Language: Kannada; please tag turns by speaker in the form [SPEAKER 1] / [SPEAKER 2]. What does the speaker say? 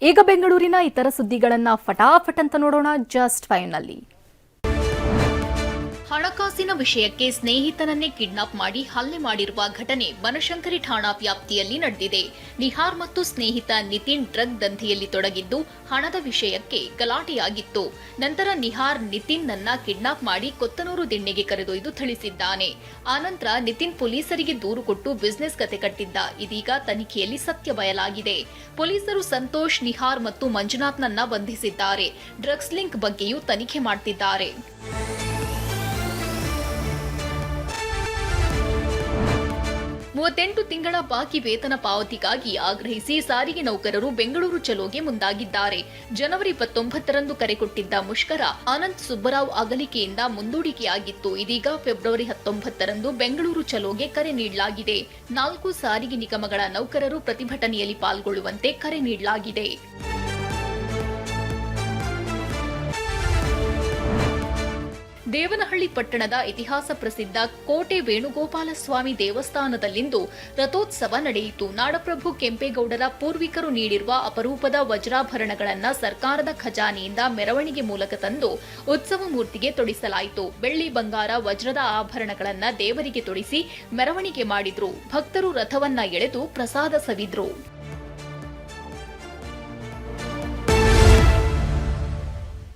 [SPEAKER 1] ಈಗ ಬೆಂಗಳೂರಿನ ಇತರ ಸುದ್ದಿಗಳನ್ನ ಫಟಾಫಟ್ ಅಂತ ನೋಡೋಣ ಜಸ್ಟ್ 5 ನಲ್ಲಿ.
[SPEAKER 2] ಹಣಕಾಸಿನ ವಿಷಯಕ್ಕೆ ಸ್ನೇಹಿತನನ್ನೇ ಕಿಡ್ನಾಪ್ ಮಾಡಿ ಹಲ್ಲೆ ಮಾಡಿರುವ ಘಟನೆ ಬನಶಂಕರಿ ಠಾಣಾ ವ್ಯಾಪ್ತಿಯಲ್ಲಿ ನಡೆದಿದೆ. ನಿಹಾರ್ ಮತ್ತು ಸ್ನೇಹಿತ ನಿತಿನ್ ಡ್ರಗ್ ದಂಧೆಯಲ್ಲಿ ತೊಡಗಿದ್ದು ಹಣದ ವಿಷಯಕ್ಕೆ ಗಲಾಟೆಯಾಗಿತ್ತು. ನಂತರ ನಿಹಾರ್ ನಿತಿನ್ ನನ್ನ ಕಿಡ್ನಾಪ್ ಮಾಡಿ ಕೊತ್ತನೂರು ದಿಣ್ಣೆಗೆ ಕರೆದೊಯ್ದು ಥಳಿಸಿದ್ದಾನೆ. ಆನಂತರ ನಿತಿನ್ ಪೊಲೀಸರಿಗೆ ದೂರು ಕೊಟ್ಟು ಬಿಸಿನೆಸ್ ಕತೆ ಕಟ್ಟಿದ್ದ. ಇದೀಗ ತನಿಖೆಯಲ್ಲಿ ಸತ್ಯ ಬಯಲಾಗಿದೆ. ಪೊಲೀಸರು ಸಂತೋಷ್, ನಿಹಾರ್ ಮತ್ತು ಮಂಜುನಾಥ್ನನ್ನ ಬಂಧಿಸಿದ್ದಾರೆ. ಡ್ರಗ್ಸ್ ಲಿಂಕ್ ಬಗ್ಗೆಯೂ ತನಿಖೆ ಮಾಡುತ್ತಿದ್ದಾರೆ. 38 ತಿಂಗಳ ಬಾಕಿ ವೇತನ ಪಾವತಿಗಾಗಿ ಆಗ್ರಹಿಸಿ ಸಾರಿಗೆ ನೌಕರರು ಬೆಂಗಳೂರು ಚಲೋಗೆ ಮುಂದಾಗಿದ್ದಾರೆ. ಜನವರಿ 29ರಂದು ಕರೆ ಕೊಟ್ಟಿದ್ದ ಮುಷ್ಕರ ಅನಂತ್ ಸುಬ್ಬರಾವ್ ಅಗಲಿಕೆಯಿಂದ ಮುಂದೂಡಿಕೆಯಾಗಿತ್ತು. ಇದೀಗ ಫೆಬ್ರವರಿ 19ರಂದು ಬೆಂಗಳೂರು ಚಲೋಗೆ ಕರೆ ನೀಡಲಾಗಿದೆ. 4 ಸಾರಿಗೆ ನಿಗಮಗಳ ನೌಕರರು ಪ್ರತಿಭಟನೆಯಲ್ಲಿ ಪಾಲ್ಗೊಳ್ಳುವಂತೆ ಕರೆ ನೀಡಲಾಗಿದೆ. ದೇವನಹಳ್ಳಿ ಪಟ್ಟಣದ ಇತಿಹಾಸ ಪ್ರಸಿದ್ಧ ಕೋಟೆ ವೇಣುಗೋಪಾಲಸ್ವಾಮಿ ದೇವಸ್ಥಾನದಲ್ಲಿಂದು ರಥೋತ್ಸವ ನಡೆಯಿತು. ನಾಡಪ್ರಭು ಕೆಂಪೇಗೌಡರ ಪೂರ್ವಿಕರು ನೀಡಿರುವ ಅಪರೂಪದ ವಜ್ರಾಭರಣಗಳನ್ನು ಸರ್ಕಾರದ ಖಜಾನೆಯಿಂದ ಮೆರವಣಿಗೆ ಮೂಲಕ ತಂದು ಉತ್ಸವ ಮೂರ್ತಿಗೆ ತೊಡಿಸಲಾಯಿತು. ಬೆಳ್ಳಿ, ಬಂಗಾರ, ವಜ್ರದ ಆಭರಣಗಳನ್ನು ದೇವರಿಗೆ ತೊಡಿಸಿ ಮೆರವಣಿಗೆ ಮಾಡಿದ್ರು. ಭಕ್ತರು ರಥವನ್ನ ಎಳೆದು ಪ್ರಸಾದ ಸವಿದ್ರು.